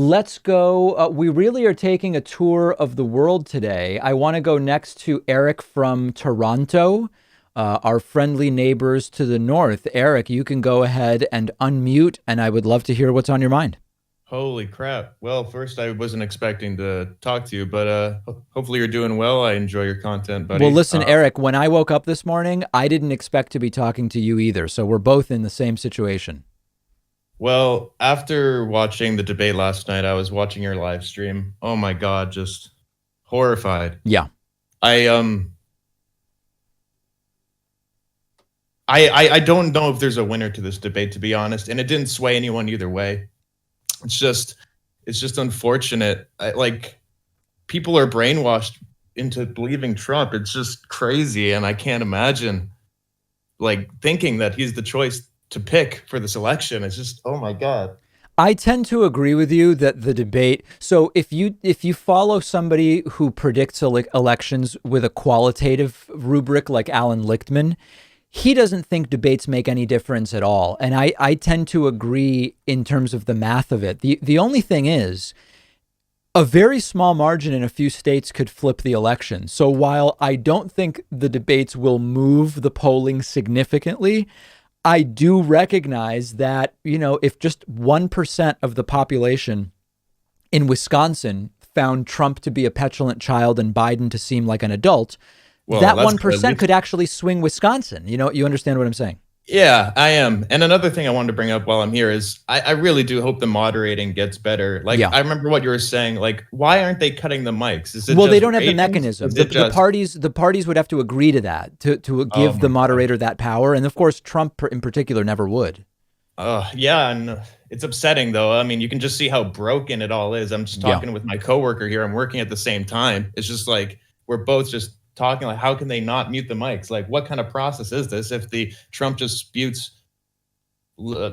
Let's go. We really are taking a tour of the world today. I want to go next to Eric from Toronto, our friendly neighbors to the north. Eric, you can go ahead and unmute, and I would love to hear what's on your mind. Holy crap. Well, first, I wasn't expecting to talk to you, but hopefully you're doing well. I enjoy your content, Well, buddy. listen, Eric, when I woke up this morning, I didn't expect to be talking to you either. So we're both in the same situation. Well, after watching the debate last night, I was watching your live stream. Oh my God, just horrified. Yeah. I um I don't know if there's a winner to this debate, to be honest, and it didn't sway anyone either way. It's just it's just unfortunate. Like people are brainwashed into believing Trump. It's just crazy, and I can't imagine like thinking that he's the choice to pick for this election. It's just, oh my God. I tend to agree with you that the debate. So if you follow somebody who predicts elections with a qualitative rubric like Alan Lichtman, he doesn't think debates make any difference at all. And I tend to agree in terms of the math of it. The only thing is a very small margin in a few states could flip the election. So while I don't think the debates will move the polling significantly, I do recognize that, if just 1% of the population in Wisconsin found Trump to be a petulant child and Biden to seem like an adult, Well, that that's good. At 1% least. could actually swing Wisconsin. You understand what I'm saying? Yeah, I am. And another thing I wanted to bring up while I'm here is I really do hope the moderating gets better. Like, Yeah. I remember what you were saying. Like, why aren't they cutting the mics? Is it Well, they just don't have the ratings? mechanism. Is The, it the just, parties would have to agree to that to oh give my the God. moderator that power. And of course, Trump in particular never would. Yeah, and it's upsetting though. I mean, you can just see how broken it all is. I'm just Yeah. talking with my coworker here. I'm working at the same time. It's just like we're both just talking like, how can they not mute the mics? Like, what kind of process is this if the Trump just sputes uh,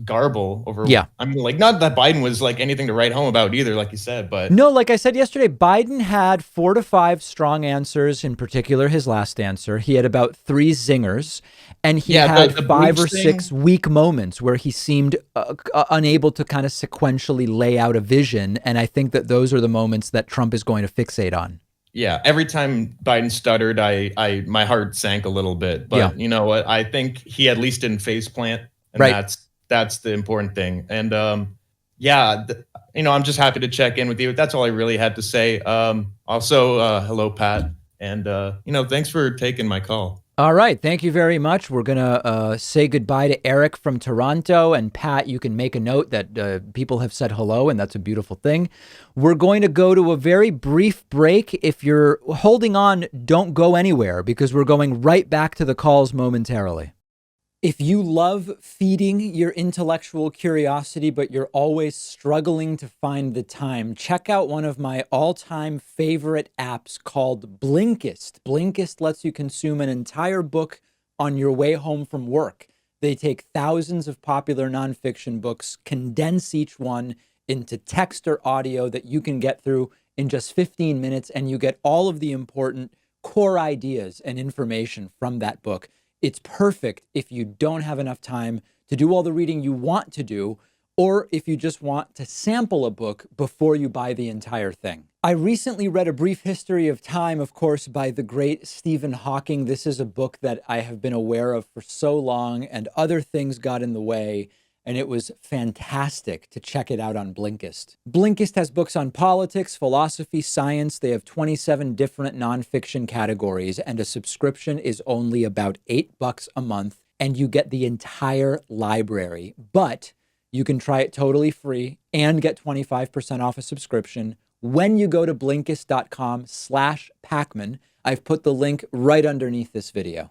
garble over? Yeah. I mean, like, not that Biden was like anything to write home about either, like you said, but No, like I said yesterday, Biden had 4 to 5 strong answers, in particular his last answer. He had about 3 zingers, and he yeah, had the five breach or six thing. weak moments where he seemed unable to kind of sequentially lay out a vision. And I think that those are the moments that Trump is going to fixate on. Yeah, every time Biden stuttered, I my heart sank a little bit. Yeah, But you know what? I think he at least didn't face plant, and right. that's the important thing. And yeah, I'm just happy to check in with you. That's all I really had to say. Also, hello, Pat, and thanks for taking my call. All right. Thank you very much. We're going to say goodbye to Eric from Toronto. And Pat, you can make a note that people have said hello, and that's a beautiful thing. We're going to go to a very brief break. If you're holding on, don't go anywhere because we're going right back to the calls momentarily. If you love feeding your intellectual curiosity, but you're always struggling to find the time, check out one of my all-time favorite apps called Blinkist. Blinkist lets you consume an entire book on your way home from work. They take thousands of popular nonfiction books, condense each one into text or audio that you can get through in just 15 minutes, and you get all of the important core ideas and information from that book. It's perfect if you don't have enough time to do all the reading you want to do, or if you just want to sample a book before you buy the entire thing. I recently read A Brief History of Time, of course, by the great Stephen Hawking. This is a book that I have been aware of for so long, and other things got in the way, and it was fantastic to check it out on Blinkist. Blinkist has books on politics, philosophy, science. They have 27 different nonfiction categories, and a subscription is only about $8 a month, and you get the entire library. But you can try it totally free and get 25% off a subscription when you go to Blinkist.com/Pakman. I've put the link right underneath this video.